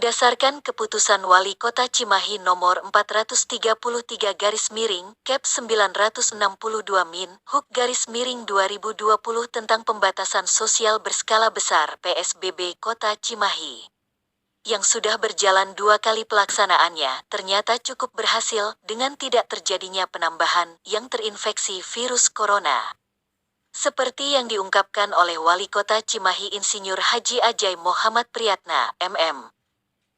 Berdasarkan keputusan Wali Kota Cimahi nomor 433/Kep 962-Min, Huk-2020 tentang pembatasan sosial berskala besar (PSBB) Kota Cimahi, yang sudah berjalan 2 kali pelaksanaannya, ternyata cukup berhasil dengan tidak terjadinya penambahan yang terinfeksi virus corona. Seperti yang diungkapkan oleh Wali Kota Cimahi Insinyur Haji Ajai Muhammad Priyatna, MM.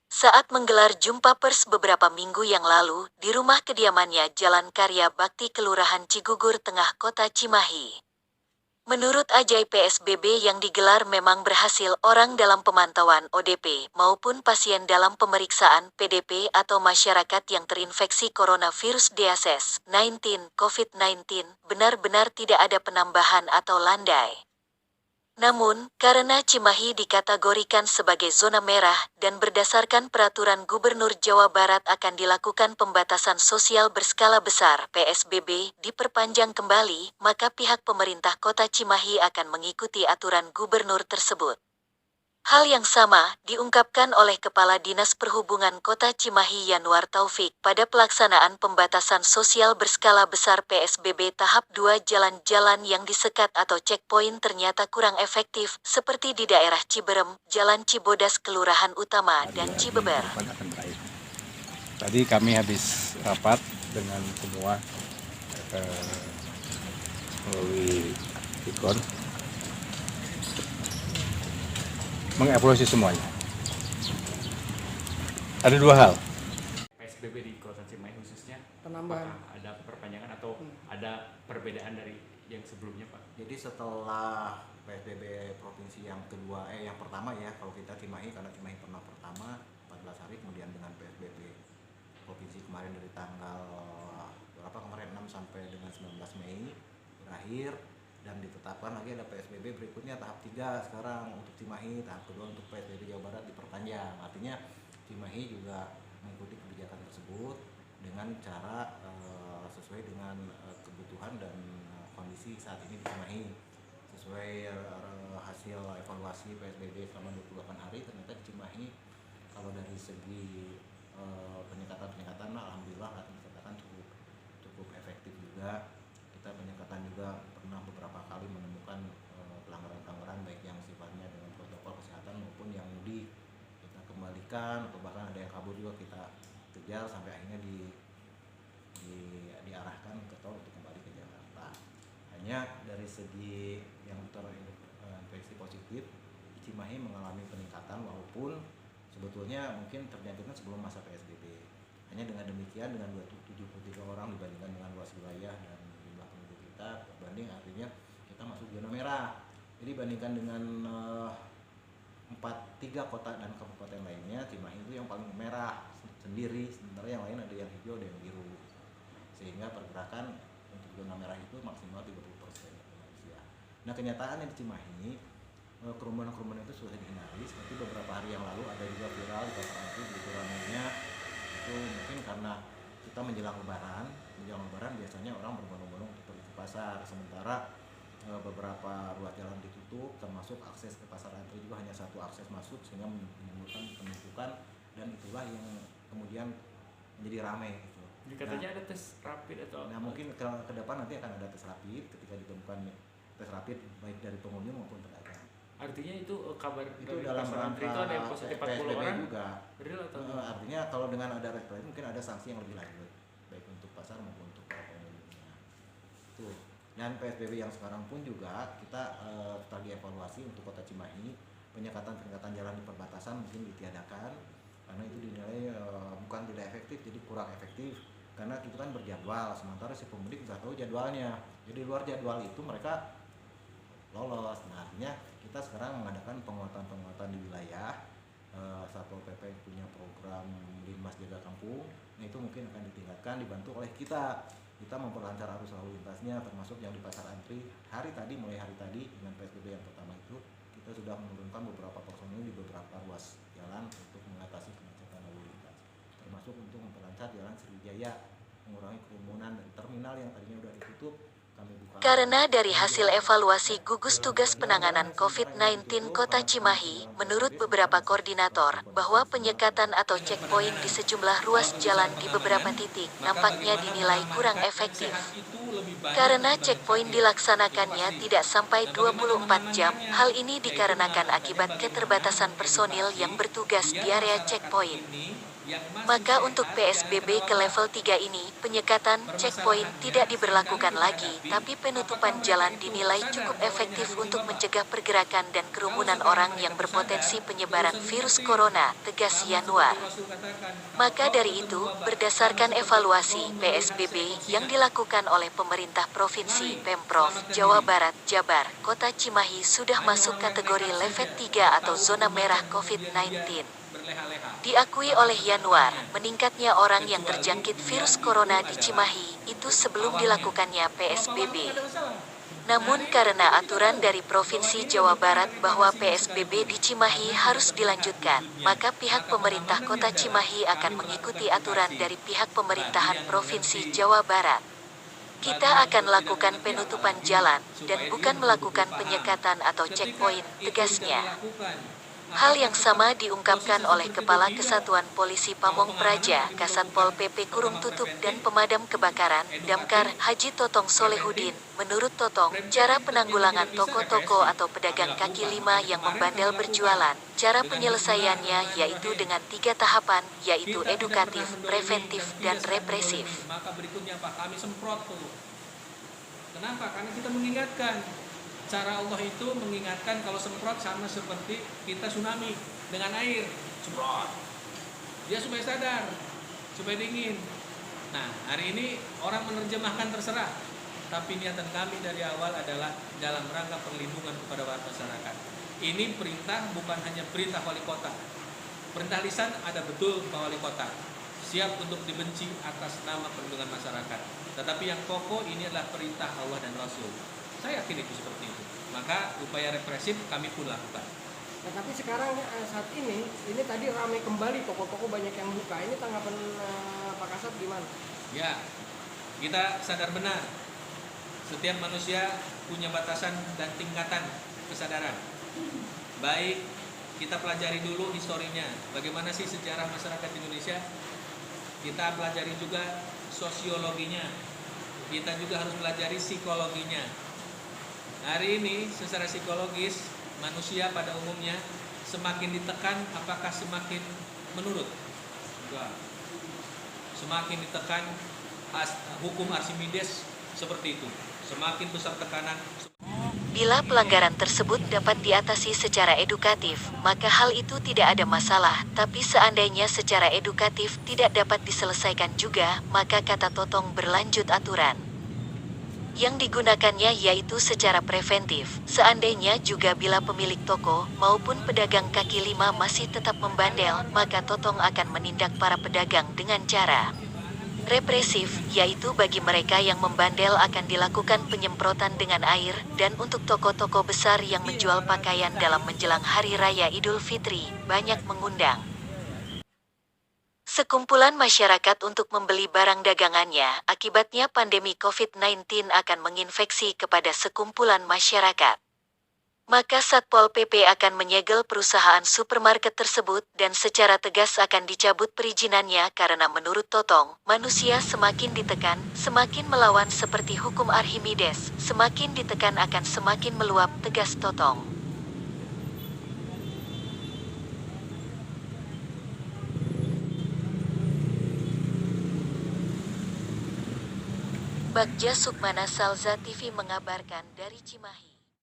Saat menggelar jumpa pers beberapa minggu yang lalu di rumah kediamannya Jalan Karya Bakti Kelurahan Cigugur Tengah Kota Cimahi. Menurut Ajai, PSBB yang digelar memang berhasil. Orang dalam pemantauan ODP maupun pasien dalam pemeriksaan PDP atau masyarakat yang terinfeksi coronavirus (19 COVID-19) benar-benar tidak ada penambahan atau landai. Namun, karena Cimahi dikategorikan sebagai zona merah dan berdasarkan peraturan Gubernur Jawa Barat akan dilakukan pembatasan sosial berskala besar (PSBB) diperpanjang kembali, maka pihak pemerintah Kota Cimahi akan mengikuti aturan gubernur tersebut. Hal yang sama diungkapkan oleh Kepala Dinas Perhubungan Kota Cimahi Yanuar Taufik pada pelaksanaan pembatasan sosial berskala besar PSBB tahap 2. Jalan-jalan yang disekat atau checkpoint ternyata kurang efektif, seperti di daerah Ciberem, Jalan Cibodas Kelurahan Utama, dan Cibeber. Tadi kami habis rapat dengan semua melalui Ikon, mengevaluasi semuanya. Ada 2 hal. PSBB di Kota Cimahi khususnya penambahan, ada perpanjangan atau ada perbedaan dari yang sebelumnya, Pak? Jadi setelah PSBB provinsi yang pertama ya, kalau kita Cimahi, karena Cimahi pernah pertama 14 hari, kemudian dengan PSBB provinsi kemarin dari tanggal kemarin 6 sampai dengan 19 Mei berakhir, dan ditetapkan lagi ada PSBB berikutnya tahap 3 sekarang untuk Cimahi, tahap kedua untuk PSBB Jawa Barat diperpanjang. Artinya Cimahi juga mengikuti kebijakan tersebut dengan cara sesuai dengan kebutuhan dan kondisi saat ini di Cimahi. Sesuai hasil evaluasi PSBB selama 28 hari, ternyata di Cimahi kalau dari segi penyekatan alhamdulillah dikatakan cukup efektif juga. Kita penyekatan juga pernah beberapa kali menemukan pelanggaran-pelanggaran baik yang sifatnya dengan protokol kesehatan maupun yang mudik kita kembalikan, atau bahkan ada yang kabur juga kita kejar sampai akhirnya diarahkan ke tol untuk kembali ke Jakarta. Hanya dari segi yang terinfeksi positif, Cimahi mengalami peningkatan walaupun sebetulnya mungkin terjangkitnya sebelum masa PSBB. Hanya dengan demikian, dengan 273 orang dibandingkan dengan luas wilayah dan jumlah penduduk kita berbanding, artinya kita masuk zona merah. Jadi bandingkan dengan 3 kota dan kabupaten lainnya, Cimahi itu yang paling merah sendiri, sementara yang lain ada yang hijau, ada yang biru. Sehingga pergerakan untuk zona merah itu maksimal 30% Indonesia. Nah, kenyataannya di Cimahi kerumunan-kerumunan itu sudah dihindari. Seperti beberapa hari yang lalu ada juga viral di pasar Antri, begitu ramainya. Itu mungkin karena kita menjelang lebaran biasanya orang berbondong-bondong untuk pergi ke pasar, sementara beberapa ruas jalan ditutup, termasuk akses ke pasar Antri juga hanya satu akses masuk, sehingga menimbulkan penumpukan, dan itulah yang kemudian menjadi ramai gitu. Jadi katanya ada tes rapid atau mungkin ke depan nanti akan ada tes rapid ketika ditemukan tes rapid baik dari pengunjung maupun pedagang. Artinya itu kabar itu dari dalam pasar Antri itu ada yang positif 40 PSBB orang juga. Real atau Artinya kalau dengan ada tes rapid mungkin ada sanksi yang lebih lanjut baik untuk pasar maupun untuk pengunjungnya. Tuh. Dan PSBB yang sekarang pun juga kita setelah dievaluasi untuk Kota Cimahi, penyekatan jalan di perbatasan mungkin ditiadakan karena itu dinilai bukan tidak efektif, jadi kurang efektif karena itu kan berjadwal, sementara si pemudik nggak tahu jadwalnya. Jadi luar jadwal itu mereka lolos. Nah, artinya kita sekarang mengadakan penguatan di wilayah. Satpol PP punya program Linmas Jaga Kampung. Nah, itu mungkin akan ditingkatkan dibantu oleh kita. Kita memperlancar arus lalu lintasnya, termasuk yang di pasar Antri. Mulai hari tadi dengan PSBB yang pertama itu kita sudah menurunkan beberapa personil di beberapa ruas jalan untuk mengatasi kemacetan lalu lintas, termasuk untuk memperlancar jalan Sriwijaya, mengurangi kerumunan, dan terminal yang tadinya sudah ditutup kami buka. Karena dari hasil evaluasi gugus tugas penanganan COVID-19 Kota Cimahi, menurut beberapa koordinator, bahwa penyekatan atau checkpoint di sejumlah ruas jalan di beberapa titik nampaknya dinilai kurang efektif. Karena checkpoint dilaksanakannya tidak sampai 24 jam, hal ini dikarenakan akibat keterbatasan personil yang bertugas di area checkpoint. Maka untuk PSBB ke level 3 ini, penyekatan checkpoint tidak diberlakukan lagi, tapi penutupan jalan dinilai cukup efektif untuk mencegah pergerakan dan kerumunan orang yang berpotensi penyebaran virus corona, tegas Yanuar. Maka dari itu, berdasarkan evaluasi PSBB yang dilakukan oleh pemerintah provinsi, Pemprov, Jawa Barat, Jabar, Kota Cimahi sudah masuk kategori level 3 atau zona merah COVID-19. Diakui oleh Yanuar, meningkatnya orang yang terjangkit virus corona di Cimahi itu sebelum dilakukannya PSBB. Namun karena aturan dari Provinsi Jawa Barat bahwa PSBB di Cimahi harus dilanjutkan, maka pihak pemerintah Kota Cimahi akan mengikuti aturan dari pihak pemerintahan Provinsi Jawa Barat. Kita akan lakukan penutupan jalan, dan bukan melakukan penyekatan atau checkpoint, tegasnya. Hal yang sama diungkapkan oleh Kepala Kesatuan Polisi Pamong Praja, Kasatpol PP Kurung Tutup dan Pemadam Kebakaran, Damkar, Haji Totong Solehudin. Menurut Totong, cara penanggulangan toko-toko atau pedagang kaki lima yang membandel berjualan, cara penyelesaiannya yaitu dengan 3 tahapan, yaitu edukatif, preventif, dan represif. Maka berikutnya Pak, kami semprot tuh. Kenapa? Karena kita mengingatkan. Cara Allah itu mengingatkan kalau semprot sama seperti kita tsunami dengan air, semprot. Dia supaya sadar, supaya dingin. Nah, hari ini orang menerjemahkan terserah. Tapi niatan kami dari awal adalah dalam rangka perlindungan kepada masyarakat. Ini perintah bukan hanya perintah wali kota. Perintah lisan ada betul Pak Wali Kota. Siap untuk dibenci atas nama perlindungan masyarakat. Tetapi yang pokok ini adalah perintah Allah dan Rasul. Saya yakin itu seperti itu. Maka upaya represif kami pun lakukan. Nah, tapi sekarang saat ini tadi ramai kembali, toko-toko banyak yang buka. Ini tanggapan Pak Kasat gimana? Ya, kita sadar benar. Setiap manusia punya batasan dan tingkatan kesadaran. Baik, kita pelajari dulu historinya. Bagaimana sih sejarah masyarakat Indonesia? Kita pelajari juga sosiologinya. Kita juga harus pelajari psikologinya. Hari ini secara psikologis manusia pada umumnya semakin ditekan apakah semakin menurut? Enggak. Semakin ditekan hukum Archimedes seperti itu. Semakin besar tekanan. Bila pelanggaran tersebut dapat diatasi secara edukatif, maka hal itu tidak ada masalah. Tapi seandainya secara edukatif tidak dapat diselesaikan juga, maka kata Totong berlanjut aturan yang digunakannya yaitu secara preventif. Seandainya juga bila pemilik toko maupun pedagang kaki lima masih tetap membandel, maka Totong akan menindak para pedagang dengan cara represif, yaitu bagi mereka yang membandel akan dilakukan penyemprotan dengan air, dan untuk toko-toko besar yang menjual pakaian dalam menjelang Hari Raya Idul Fitri, banyak mengundang sekumpulan masyarakat untuk membeli barang dagangannya. Akibatnya pandemi COVID-19 akan menginfeksi kepada sekumpulan masyarakat. Maka Satpol PP akan menyegel perusahaan supermarket tersebut dan secara tegas akan dicabut perizinannya karena menurut Totong, manusia semakin ditekan, semakin melawan seperti hukum Archimedes, semakin ditekan akan semakin meluap, tegas Totong. Bagja Sukmana, Salza TV mengabarkan dari Cimahi.